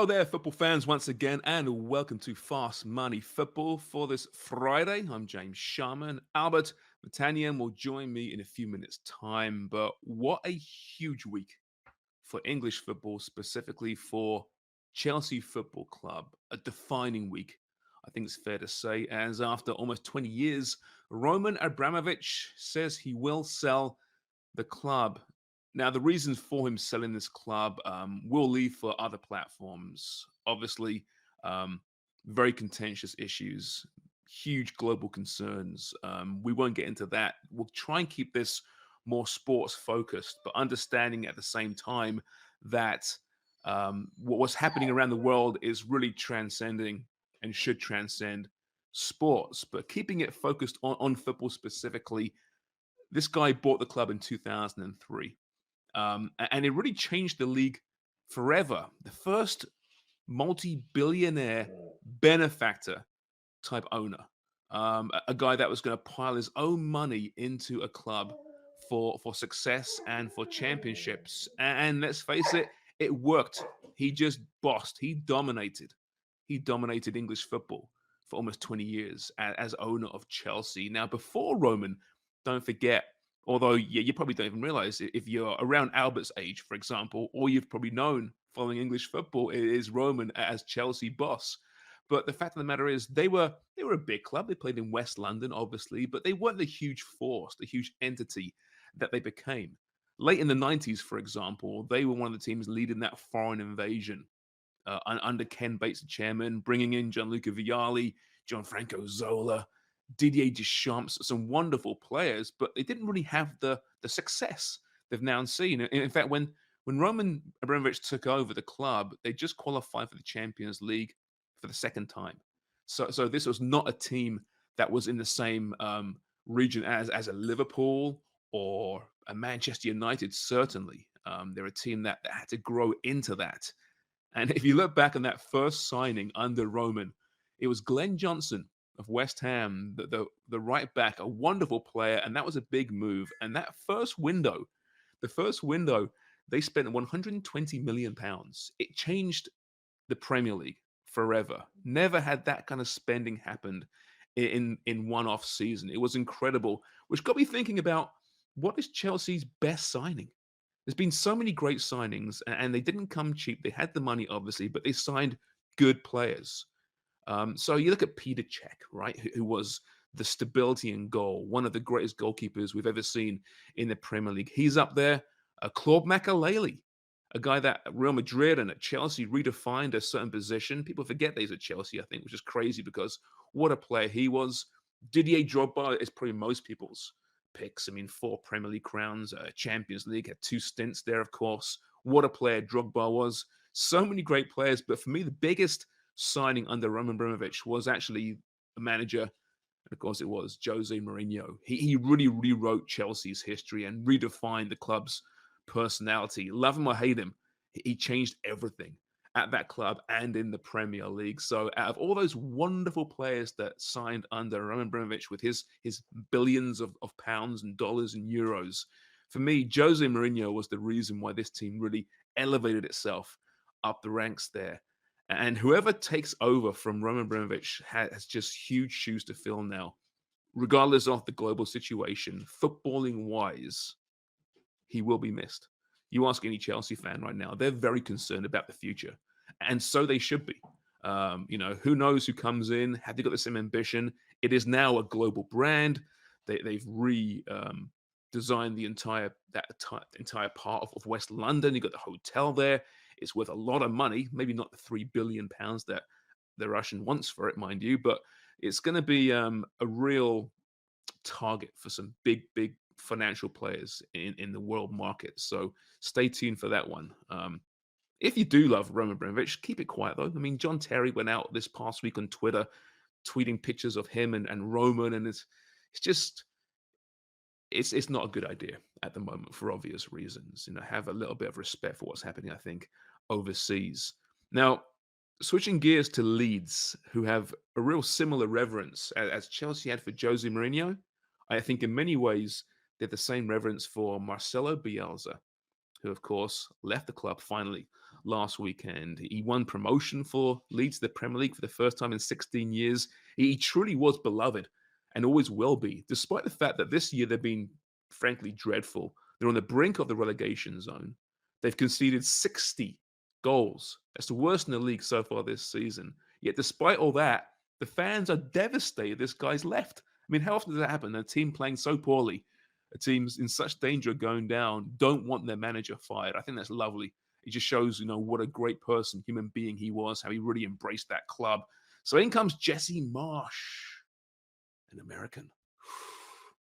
Hello there, football fans, once again, and welcome to Fast Money Football for this Friday. I'm James Sharman. Albert Vartanian will join me in a few minutes' time. But what a huge week for English football, specifically for Chelsea Football Club. A defining week, I think it's fair to say, as after almost 20 years, Roman Abramovich says he will sell the club. Now, the reasons for him selling this club will leave for other platforms. Obviously, um, very contentious issues, huge global concerns. We won't get into that. We'll try and keep this more sports focused, but understanding at the same time that what's happening around the world is really transcending and should transcend sports, but keeping it focused on football specifically. This guy bought the club in 2003, and it really changed the league forever. The first multi-billionaire benefactor type owner, a guy that was going to pile his own money into a club for success and for championships. And let's face it, it worked. He just bossed. He dominated. He dominated English football for almost 20 years as owner of Chelsea. Now, before Roman, don't forget, although you probably don't even realize it, if you're around Albert's age, for example, all you've probably known following English football is Roman as Chelsea boss. But the fact of the matter is, they were a big club. They played in West London, obviously, but they weren't the huge force, the huge entity that they became. Late in the 90s, for example, they were one of the teams leading that foreign invasion under Ken Bates, the chairman, bringing in Gianluca Vialli, Gianfranco Zola, Didier Deschamps, some wonderful players, but they didn't really have the success they've now seen. In fact, when Roman Abramovich took over the club, they just qualified for the Champions League for the second time. So this was not a team that was in the same region as a Liverpool or a Manchester United. Certainly, they're a team that had to grow into that. And if you look back on that first signing under Roman, it was Glenn Johnson of West Ham, the right back, a wonderful player, and that was a big move. And that the first window, they spent 120 million pounds. It changed the Premier League forever. Never had that kind of spending happened in one off season. It was incredible, which got me thinking about what is Chelsea's best signing. There's been so many great signings, and they didn't come cheap. They had the money, obviously, but they signed good players. So you look at Peter Cech, right, who was the stability in goal, one of the greatest goalkeepers we've ever seen in the Premier League. He's up there. Claude Makelele, a guy that at Real Madrid and at Chelsea redefined a certain position. People forget that he's at Chelsea, I think, which is crazy because what a player he was. Didier Drogba is probably most people's picks. I mean, 4 Premier League crowns, Champions League, had 2 stints there, of course. What a player Drogba was. So many great players, but for me, the biggest signing under Roman Abramovich was actually a manager, and of course it was Jose Mourinho. He really rewrote Chelsea's history and redefined the club's personality. Love him or hate him, he changed everything at that club and in the Premier League. So out of all those wonderful players that signed under Roman Abramovich with his billions of pounds and dollars and euros, for me, Jose Mourinho was the reason why this team really elevated itself up the ranks there. And whoever takes over from Roman Abramovich has just huge shoes to fill now, regardless of the global situation. Footballing wise, he will be missed. You ask any Chelsea fan right now, they're very concerned about the future. And so they should be. Who knows who comes in? Have they got the same ambition? It is now a global brand. They've designed the entire part of West London. You got the hotel there. It's worth a lot of money. Maybe not the £3 billion that the Russian wants for it, mind you, but it's going to be a real target for some big financial players in the world market. So stay tuned for that one. If you do love Roman Abramovich, keep it quiet though. I mean, John Terry went out this past week on Twitter, tweeting pictures of him and Roman, and it's just it's not a good idea at the moment for obvious reasons. Have a little bit of respect for what's happening, I think, overseas. Now, switching gears to Leeds, who have a real similar reverence as Chelsea had for Jose Mourinho. I think in many ways they're the same reverence for Marcelo Bielsa, who of course left the club finally last weekend. He won promotion for Leeds to the Premier League for the first time in 16 years. He truly was beloved and always will be, despite the fact that this year they've been, frankly, dreadful. They're on the brink of the relegation zone. They've conceded 60 goals. That's the worst in the league so far this season. Yet, despite all that, the fans are devastated this guy's left. I mean, how often does that happen? A team playing so poorly, a team's in such danger of going down, don't want their manager fired. I think that's lovely. It just shows, what a great person, human being he was, how he really embraced that club. So in comes Jesse Marsch, an American.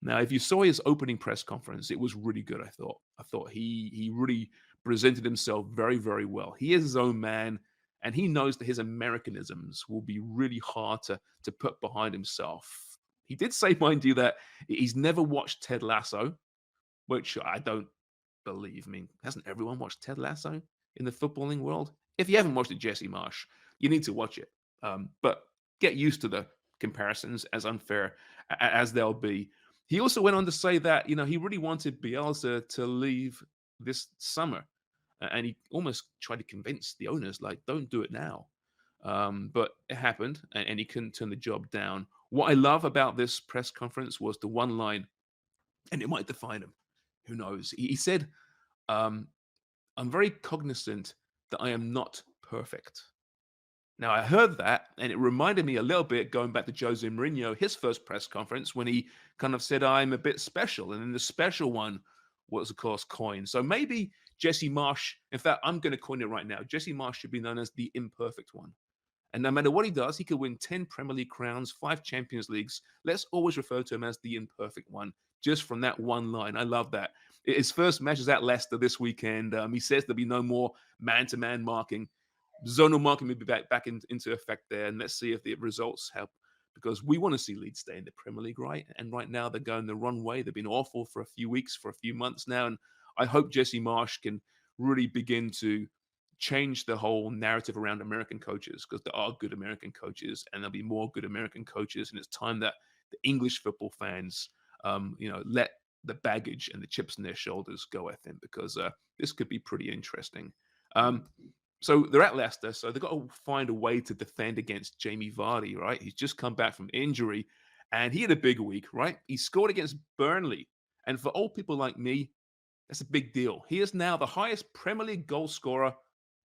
Now, if you saw his opening press conference, it was really good, I thought. I thought he really presented himself very, very well. He is his own man, and he knows that his Americanisms will be really hard to put behind himself. He did say, mind you, that he's never watched Ted Lasso, which I don't believe. I mean, hasn't everyone watched Ted Lasso in the footballing world? If you haven't watched it, Jesse Marsch, you need to watch it. But get used to the comparisons, as unfair as they'll be. He also went on to say that, he really wanted Bielsa to leave this summer. And he almost tried to convince the owners, like, don't do it now. But it happened, and he couldn't turn the job down. What I love about this press conference was the one line, and it might define him. Who knows? He said, I'm very cognizant that I am not perfect. Now, I heard that, and it reminded me a little bit, going back to Jose Mourinho, his first press conference, when he kind of said, I'm a bit special. And then the special one was, of course, coined. So maybe Jesse Marsch, in fact, I'm going to coin it right now. Jesse Marsch should be known as the imperfect one. And no matter what he does, he could win 10 Premier League crowns, 5 Champions Leagues. Let's always refer to him as the imperfect one, just from that one line. I love that. His first match is at Leicester this weekend. He says there'll be no more man-to-man marking. Zonal marking will be back into effect there, and let's see if the results help, because we want to see Leeds stay in the Premier League, right? And right now they're going the wrong way. They've been awful for a few weeks, for a few months now, and I hope Jesse Marsch can really begin to change the whole narrative around American coaches, because there are good American coaches, and there'll be more good American coaches, and it's time that the English football fans, let the baggage and the chips in their shoulders go, I think, because this could be pretty interesting. So they're at Leicester, so they've got to find a way to defend against Jamie Vardy, right? He's just come back from injury, and he had a big week, right? He scored against Burnley, and for old people like me, that's a big deal. He is now the highest Premier League goal scorer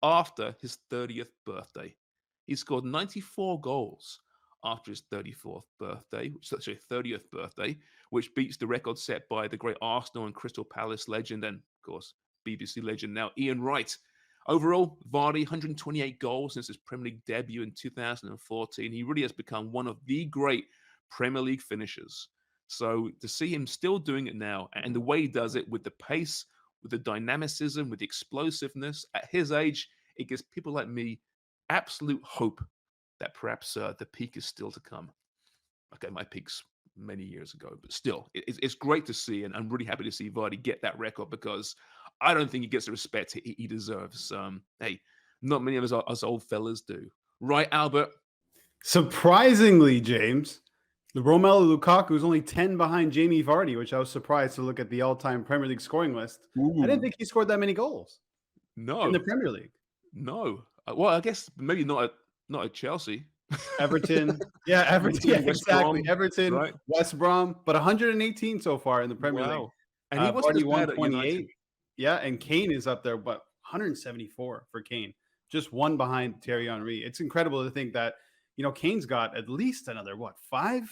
after his 30th birthday. He scored 94 goals after his 34th birthday, sorry, 30th birthday, which beats the record set by the great Arsenal and Crystal Palace legend and, of course, BBC legend now, Ian Wright. Overall, Vardy, 128 goals since his Premier League debut in 2014. He really has become one of the great Premier League finishers. So to see him still doing it now, and the way he does it with the pace, with the dynamicism, with the explosiveness, at his age, it gives people like me absolute hope that perhaps the peak is still to come. Okay, my peak's many years ago, but still, it's great to see, and I'm really happy to see Vardy get that record, because I don't think he gets the respect he deserves. Hey, not many of us old fellas do. Right, Albert? Surprisingly, James, the Romelu Lukaku is only 10 behind Jamie Vardy, which I was surprised to look at the all-time Premier League scoring list. I didn't think he scored that many goals in the Premier League. No. Well, I guess maybe not at Chelsea. Everton. Yeah, Everton. Yeah, exactly. Brom, Everton, right? West Brom, but 118 so far in the Premier League. And he wasn't as bad at 128. United. Yeah, and Kane is up there, but 174 for Kane. Just one behind Thierry Henry. It's incredible to think that, Kane's got at least another, 5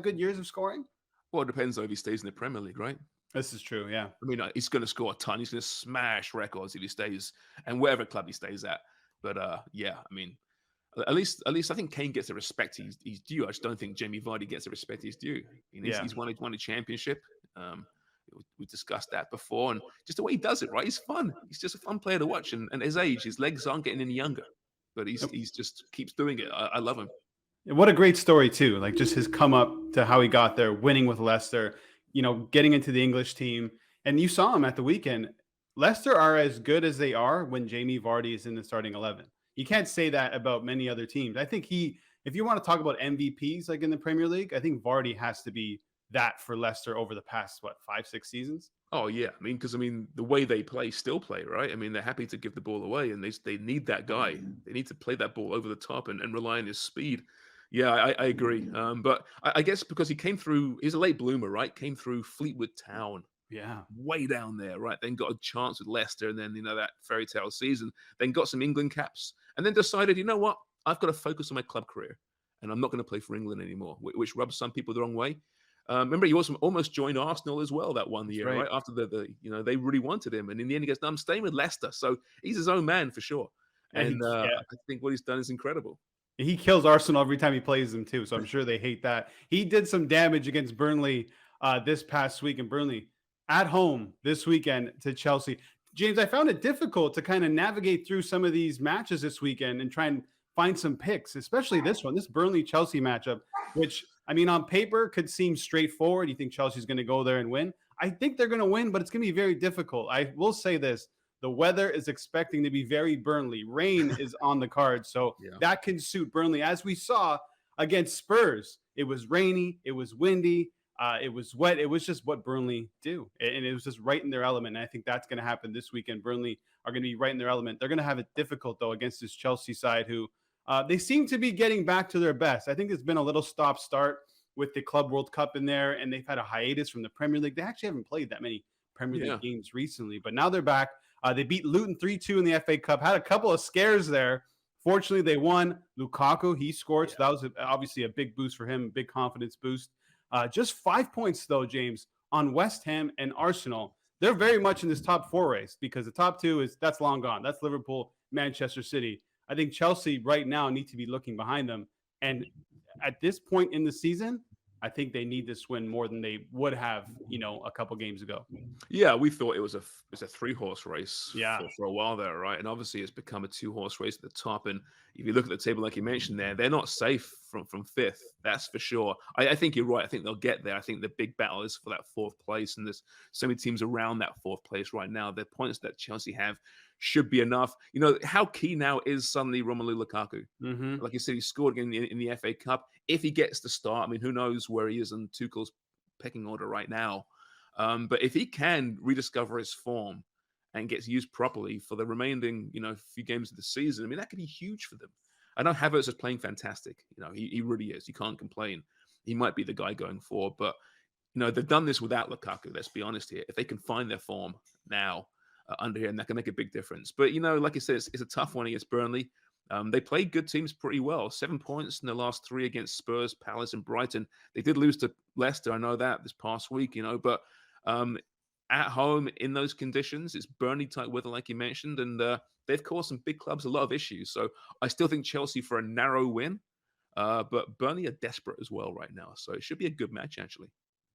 good years of scoring? Well, it depends though if he stays in the Premier League, right? This is true, yeah. I mean, he's going to score a ton. He's going to smash records if he stays, and whatever club he stays at. But yeah, I mean, at least I think Kane gets the respect he's due. I just don't think Jamie Vardy gets the respect he's due. He's won a championship. We discussed that before, and just the way he does it, right? He's fun. He's just a fun player to watch, and at his age, his legs aren't getting any younger, but he's just keeps doing it. I love him. And what a great story too! Like just his come up to how he got there, winning with Leicester, getting into the English team, and you saw him at the weekend. Leicester are as good as they are when Jamie Vardy is in the starting 11. You can't say that about many other teams. I think if you want to talk about MVPs like in the Premier League, I think Vardy has to be that for Leicester over the past, what, 5, 6 seasons? Oh yeah, because the way they play, still play, right? They're happy to give the ball away, and they need that guy. They need to play that ball over the top and rely on his speed. Yeah, I agree. But I guess because he came through, he's a late bloomer, right? Came through Fleetwood Town, Yeah. way down there, right? Then got a chance with Leicester, and then that fairy tale season. Then got some England caps, and then decided, you know what? I've got to focus on my club career, and I'm not going to play for England anymore, which rubs some people the wrong way. Remember, he also almost joined Arsenal as well that one That's year, right. right? After they really wanted him, and in the end, he goes, "No, I'm staying with Leicester." So he's his own man for sure, Yeah, and yeah. I think what he's done is incredible. He kills Arsenal every time he plays them too, so I'm sure they hate that. He did some damage against Burnley this past week, and Burnley at home this weekend to Chelsea. James, I found it difficult to kind of navigate through some of these matches this weekend and try and find some picks, especially this one, this Burnley Chelsea matchup, which I mean on paper could seem straightforward. You think Chelsea's going to go there and win? I think they're going to win, but it's going to be very difficult. I will say this: the weather is expecting to be very Burnley. Rain is on the card, so Yeah. that can suit Burnley. As we saw against Spurs, it was rainy, it was windy, it was wet. It was just what Burnley do, and it was just right in their element. And I think that's going to happen this weekend. Burnley are going to be right in their element. They're going to have it difficult though against this Chelsea side, who they seem to be getting back to their best. I think there's been a little stop-start with the Club World Cup in there, and they've had a hiatus from the Premier League. They actually haven't played that many Premier League Yeah. games recently, but now they're back. They beat Luton 3-2 in the FA Cup, had a couple of scares there. Fortunately, they won. Lukaku, he scored. So that was obviously a big boost for him, big confidence boost. Just 5 points, though, James, on West Ham and Arsenal. They're very much in this top four race because the top two that's long gone. That's Liverpool, Manchester City. I think Chelsea right now need to be looking behind them. And at this point in the season, I think they need this win more than they would have, a couple games ago. Yeah, we thought it was a 3-horse race Yeah. for a while there, right? And obviously, it's become a 2-horse race at the top. And if you look at the table, like you mentioned there, they're not safe from fifth. That's for sure. I think you're right. I think they'll get there. I think the big battle is for that fourth place, and there's so many teams around that fourth place right now. The points that Chelsea have should be enough. How key now is suddenly Romelu Lukaku. Mm-hmm. Like you said, he scored again in the FA Cup. If he gets the start, who knows where he is in Tuchel's pecking order right now. But if he can rediscover his form and gets used properly for the remaining, few games of the season, that could be huge for them. I know Havertz is playing fantastic. He really is. You can't complain. He might be the guy going forward, but they've done this without Lukaku. Let's be honest here. If they can find their form now under him, that can make a big difference. But like I said, it's a tough one against Burnley. They played good teams pretty well. 7 points in the last 3 against Spurs, Palace, and Brighton. They did lose to Leicester. I know that this past week, but um, at home in those conditions, it's Burnley type weather, like you mentioned, and they've caused some big clubs a lot of issues. So I still think Chelsea for a narrow win, but Burnley are desperate as well right now. So it should be a good match, actually.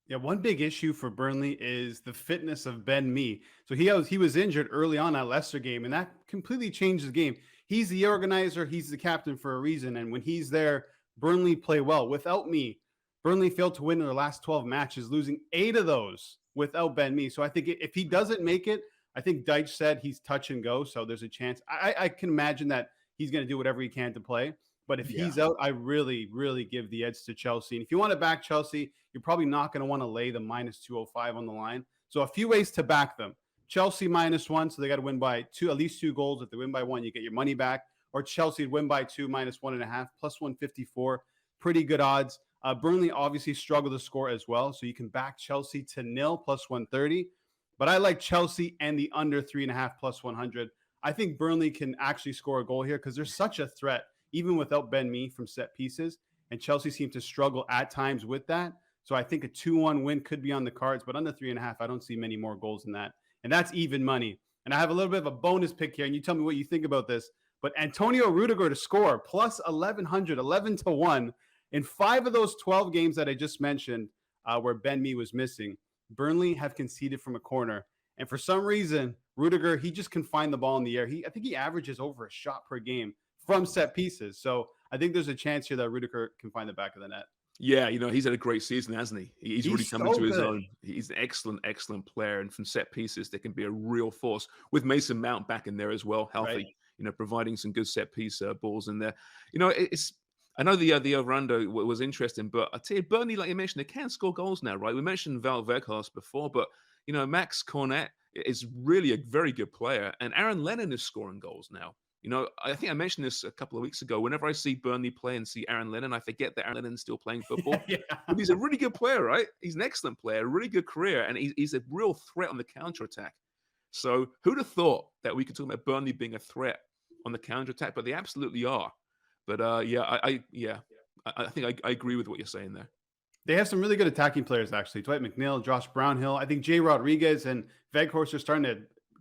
Yeah, one big issue for Burnley is the fitness of Ben Mee. So he was injured early on that Leicester game, and that completely changed the game. He's the organizer, he's the captain for a reason, and when he's there, Burnley play well. Without Mee, Burnley failed to win in their last 12 matches, losing 8 of those without Ben Mee. So I think if he doesn't make it, I think Deitch said he's touch and go, so there's a chance. I can imagine that he's going to do whatever he can to play. But if Yeah. he's out, I really, really give the edge to Chelsea. And if you want to back Chelsea, you're probably not going to want to lay the minus 205 on the line. So a few ways to back them. Chelsea -1, so they got to win by at least 2 goals. If they win by 1, you get your money back. Or Chelsea win by 2 -1.5, plus 154. Pretty good odds. Burnley obviously struggle to score as well, so you can back Chelsea to nil plus 130. But I like Chelsea and the under 3.5 plus 100. I think Burnley can actually score a goal here because they're such a threat, even without Ben Mee from set pieces. And Chelsea seems to struggle at times with that. So I think a 2-1 win could be on the cards, but under 3.5, I don't see many more goals than that. And that's even money. And I have a little bit of a bonus pick here, and you tell me what you think about this. But Antonio Rudiger to score plus 1,100, 11-1 in 5 of those 12 games that I just mentioned where Ben Mee was missing. Burnley have conceded from a corner. And for some reason, Rudiger, he just can find the ball in the air. I think he averages over a shot per game from set pieces. So I think there's a chance here that Rudiger can find the back of the net. Yeah, he's had a great season, hasn't he? He's really He's come so into his good. own. He's an excellent, excellent player. And from set pieces, there can be a real force with Mason Mount back in there as well, Right. healthy, providing some good set piece balls in there. It's I know the over-under was interesting, but I tell you, Burnley, like you mentioned, they can score goals now, right? We mentioned Val Veghorst before, but Max Cornet is really a very good player, and Aaron Lennon is scoring goals now. I think I mentioned this a couple of weeks ago. Whenever I see Burnley play and see Aaron Lennon, I forget that Aaron Lennon's still playing football. Yeah. But he's a really good player, right? He's an excellent player, a really good career, and he's a real threat on the counter attack. So who'd have thought that we could talk about Burnley being a threat on the counter attack? But they absolutely are. But I think I agree with what you're saying there. They have some really good attacking players, actually. Dwight McNeil, Josh Brownhill. I think Jay Rodriguez and Veghorst are starting to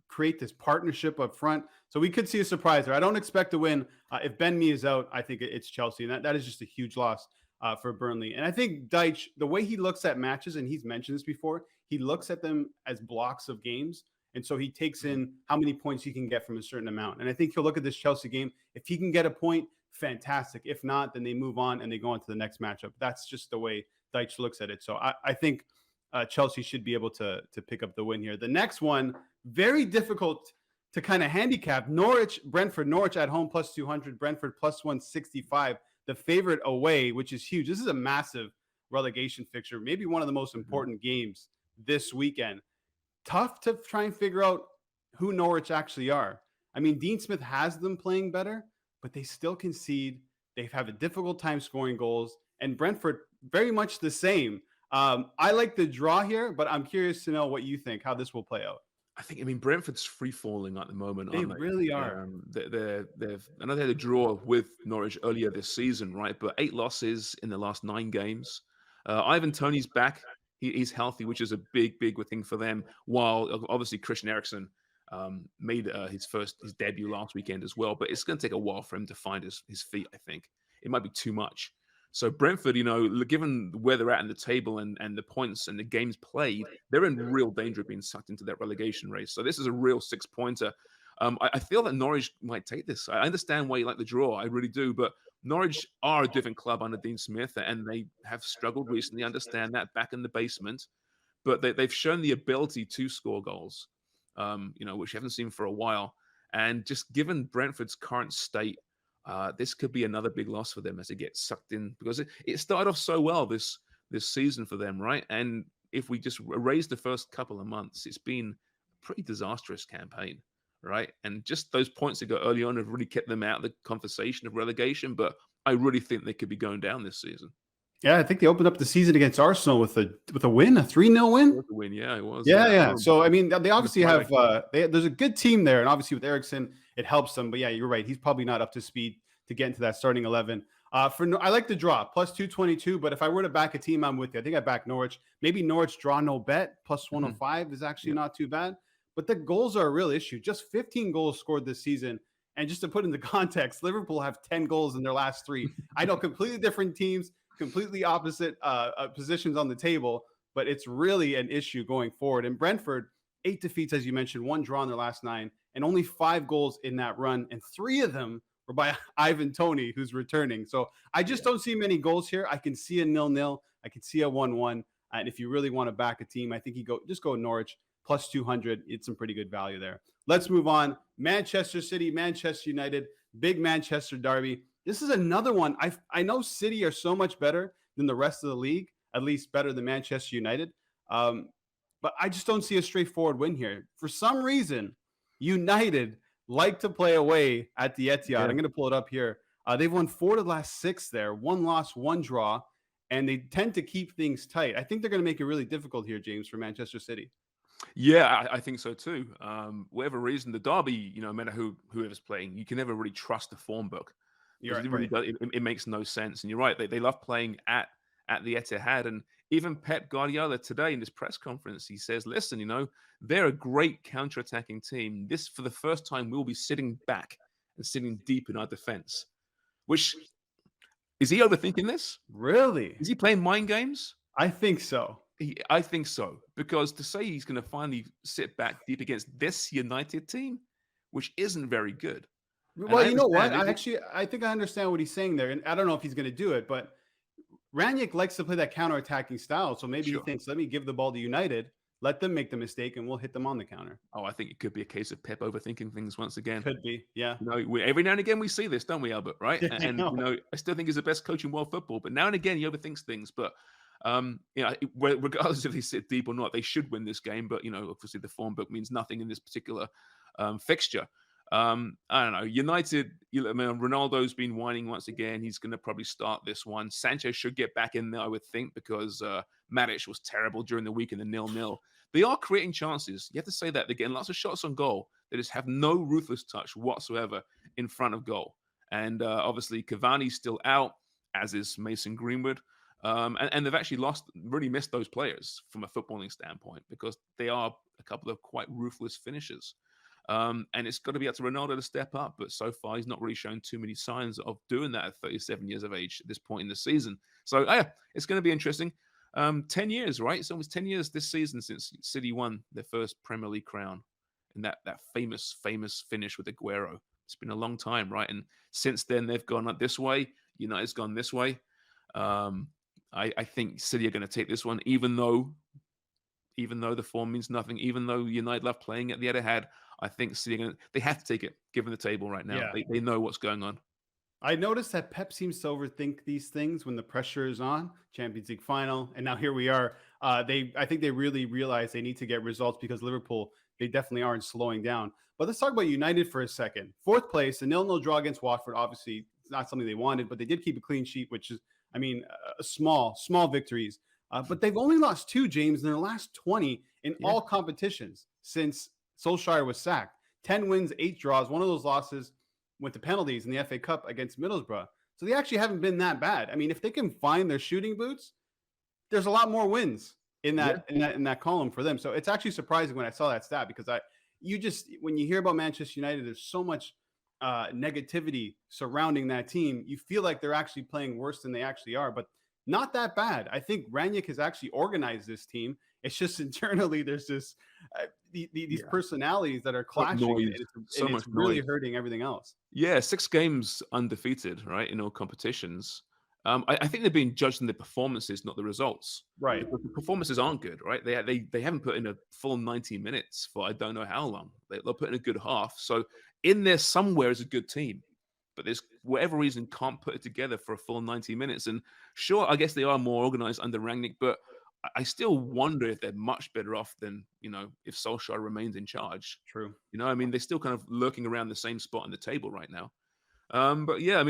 create this partnership up front. So we could see a surprise there. I don't expect to win. If Ben Mee is out, I think it's Chelsea. And that is just a huge loss for Burnley. And I think Deitch, the way he looks at matches, and he's mentioned this before, he looks at them as blocks of games. And so he takes in how many points he can get from a certain amount. And I think he'll look at this Chelsea game. If he can get a point, fantastic. If not, then they move on and they go on to the next matchup. That's just the way Deitch looks at it. So I think Chelsea should be able to pick up the win here. The next one, very difficult to kind of handicap. Brentford at home plus 200, Brentford plus 165, the favorite away, which is huge. This is a massive relegation fixture, maybe one of the most important games this weekend. Tough to try and figure out who Norwich actually are. I mean, Dean Smith has them playing better, but they still concede. They have a difficult time scoring goals, and Brentford very much the same. I like the draw here, but I'm curious to know what you think, how this will play out. I mean, Brentford's free falling at the moment, They aren't they? really are. I know they had a draw with Norwich earlier this season, right? But 8 losses in the last 9 games. Ivan Toney's back. He's healthy, which is a big thing for them. While obviously Christian Eriksen made his debut last weekend as well. But it's going to take a while for him to find his feet, I think. It might be too much. So Brentford, given where they're at in the table and the points and the games played, they're in real danger of being sucked into that relegation race. So this is a real 6-pointer. I feel that Norwich might take this. I understand why you like the draw. I really do. But Norwich are a different club under Dean Smith, and they have struggled recently. I understand that, back in the basement. But they've shown the ability to score goals, which you haven't seen for a while. And just given Brentford's current state, this could be another big loss for them as they get sucked in, because it started off so well this season for them, right? And if we just erase the first couple of months, it's been a pretty disastrous campaign, right? And just those points they got early on have really kept them out of the conversation of relegation. But I really think they could be going down this season. Yeah, I think they opened up the season against Arsenal with a win, a 3-0 win. It was a win, yeah, it was. Yeah. So I mean, they obviously have there's a good team there, and obviously with Eriksen, it helps them. But yeah, you're right; he's probably not up to speed to get into that starting 11. I like the draw plus 222, but if I were to back a team, I'm with you. I think I back Norwich. Maybe Norwich draw no bet plus 105 is actually not too bad. But the goals are a real issue. Just 15 goals scored this season. And just to put into context, Liverpool have 10 goals in their last 3. I know, completely different teams, completely opposite positions on the table, but it's really an issue going forward. And Brentford, 8 defeats, as you mentioned, 1 draw in their last 9, and only 5 goals in that run. And 3 of them were by Ivan Toney, who's returning. So I just don't see many goals here. I can see a 0-0. I can see a 1-1. And if you really want to back a team, I think you go Norwich plus 200. It's some pretty good value there. Let's move on. Manchester City, Manchester United, big Manchester derby. This is another one. I know City are so much better than the rest of the league, at least better than Manchester United. But I just don't see a straightforward win here. For some reason, United like to play away at the Etihad. I'm going to pull it up here. They've won 4 of the last 6 there. 1 loss, 1 draw. And they tend to keep things tight. I think they're going to make it really difficult here, James, for Manchester City. Yeah, I think so too. Whatever reason, the derby, no matter whoever's playing, you can never really trust the form book. Right, it really does. It makes no sense. And you're right. They love playing at the Etihad. And even Pep Guardiola today in this press conference, he says, listen, they're a great counter-attacking team. This, for the first time, we'll be sitting back and sitting deep in our defense. Which, is he overthinking this? Really? Is he playing mind games? I think so. I think so. Because to say he's going to finally sit back deep against this United team, which isn't very good. Well, you know what? I think I understand what he's saying there. And I don't know if he's going to do it, but Ranić likes to play that counter-attacking style. So maybe he thinks, let me give the ball to United. Let them make the mistake, and we'll hit them on the counter. Oh, I think it could be a case of Pep overthinking things once again. Could be, yeah. Every now and again we see this, don't we, Albert? Right? I know. I still think he's the best coach in world football, but now and again he overthinks things. But regardless if they sit deep or not, they should win this game. But obviously the form book means nothing in this particular fixture. I don't know. United, Ronaldo's been whining once again. He's going to probably start this one. Sancho should get back in there, I would think, because Matic was terrible during the week in the 0-0. They are creating chances. You have to say that. They're getting lots of shots on goal. They just have no ruthless touch whatsoever in front of goal. And obviously, Cavani's still out, as is Mason Greenwood. And they've actually really missed those players from a footballing standpoint because they are a couple of quite ruthless finishers. And it's got to be up to Ronaldo to step up. But so far, he's not really shown too many signs of doing that at 37 years of age at this point in the season. So, it's going to be interesting. 10 years, right? It's almost 10 years this season since City won their first Premier League crown. And that famous finish with Aguero. It's been a long time, right? And since then, they've gone up this way. United's gone this way. I think City are going to take this one, even though the form means nothing, even though United love playing at the Etihad, I think City they have to take it, given the table right now. Yeah. They know what's going on. I noticed that Pep seems to overthink these things when the pressure is on. Champions League final, and now here we are. I think they really realize they need to get results because Liverpool, they definitely aren't slowing down. But let's talk about United for a second. Fourth place, a 0-0 draw against Watford. Obviously, it's not something they wanted, but they did keep a clean sheet, which is, small victories. But they've only lost 2, James, in their last 20 in all competitions since Solskjaer was sacked. 10 wins, 8 draws. One of those losses went to penalties in the FA Cup against Middlesbrough. So they actually haven't been that bad. I mean, if they can find their shooting boots, there's a lot more wins in that column for them. So it's actually surprising when I saw that stat because when you hear about Manchester United, there's so much negativity surrounding that team. You feel like they're actually playing worse than they actually are, but not that bad. I think Rangnick has actually organized this team. It's just internally there's this these personalities that are clashing, and it's really hurting everything else. Yeah, 6 games undefeated, right, in all competitions. I think they're being judged on the performances, not the results. Right. The performances aren't good, right? They haven't put in a full 90 minutes for I don't know how long. They'll put in a good half. So in there somewhere is a good team. But there's whatever reason can't put it together for a full 90 minutes. And sure, I guess they are more organized under Rangnick, but I still wonder if they're much better off than, if Solskjaer remains in charge. True. They're still kind of lurking around the same spot on the table right now. But yeah,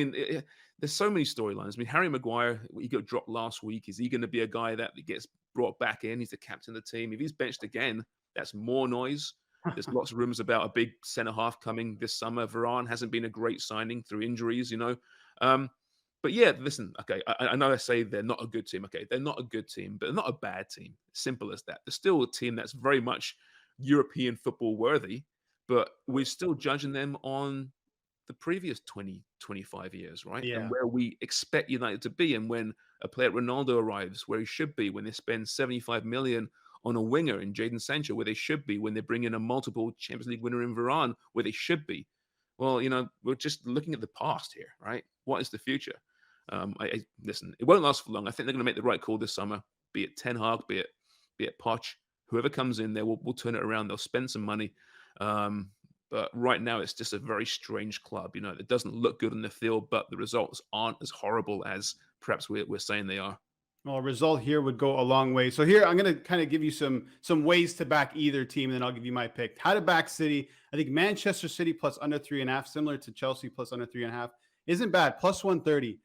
there's so many storylines. Harry Maguire, he got dropped last week. Is he going to be a guy that gets brought back in? He's the captain of the team. If he's benched again, that's more noise. There's lots of rumors about a big centre half coming this summer. Varane hasn't been a great signing through injuries, But yeah, listen, okay, I know I say they're not a good team. Okay, they're not a good team, but they're not a bad team. Simple as that. They're still a team that's very much European football worthy, but we're still judging them on the previous 20, 25 years, right? Yeah. And where we expect United to be. And when a player like Ronaldo arrives, where he should be, when they spend 75 million on a winger in Jadon Sancho, where they should be, when they bring in a multiple Champions League winner in Varane, where they should be. Well, we're just looking at the past here, right? What is the future? Listen, it won't last for long. I think they're going to make the right call this summer, be it Ten Hag, be it Poch, whoever comes in there, we'll turn it around. They'll spend some money. But right now, it's just a very strange club. It doesn't look good on the field, but the results aren't as horrible as perhaps we're saying they are. Well, a result here would go a long way. So here, I'm going to kind of give you some ways to back either team, and then I'll give you my pick. How to back City. I think Manchester City plus under 3.5, similar to Chelsea plus under 3.5, isn't bad. Plus 130.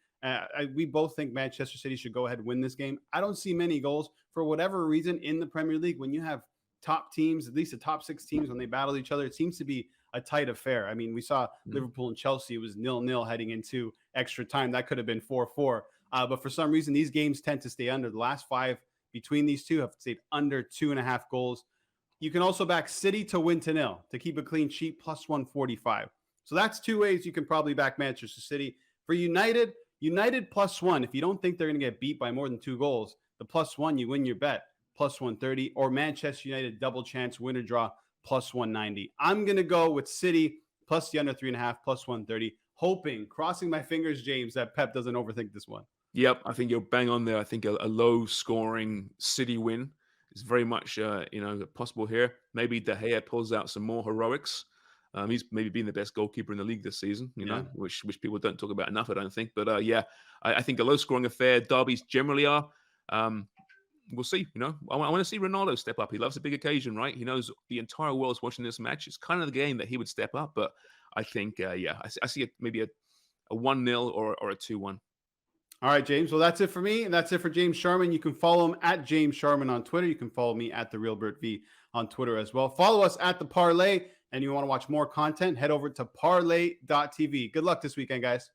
We both think Manchester City should go ahead and win this game. I don't see many goals for whatever reason in the Premier League. When you have top teams, at least the top 6 teams, when they battle each other, it seems to be a tight affair. We saw Liverpool and Chelsea. It was 0-0 heading into extra time. That could have been 4-4. But for some reason, these games tend to stay under. The last 5 between these two have stayed under 2.5 goals. You can also back City to win to 0 to keep a clean sheet, plus 145. So that's 2 ways you can probably back Manchester City. For United plus 1. If you don't think they're going to get beat by more than 2 goals, the plus 1, you win your bet, plus 130. Or Manchester United double chance winner draw, plus 190. I'm going to go with City plus the under 3.5, plus 130, crossing my fingers, James, that Pep doesn't overthink this one. Yep, I think you're bang on there. I think a low-scoring City win is very much, possible here. Maybe De Gea pulls out some more heroics. He's maybe been the best goalkeeper in the league this season, Yeah. which people don't talk about enough, I don't think. But yeah, I think a low-scoring affair. Derbies generally are. We'll see. I want to see Ronaldo step up. He loves a big occasion, right? He knows the entire world's watching this match. It's kind of the game that he would step up. But I think, I see maybe a 1-0 or a 2-1. All right, James. Well, that's it for me. And that's it for James Sharman. You can follow him at James Sharman on Twitter. You can follow me at The Real Bert V on Twitter as well. Follow us at The Parlay. And you want to watch more content, head over to parlay.tv. Good luck this weekend, guys.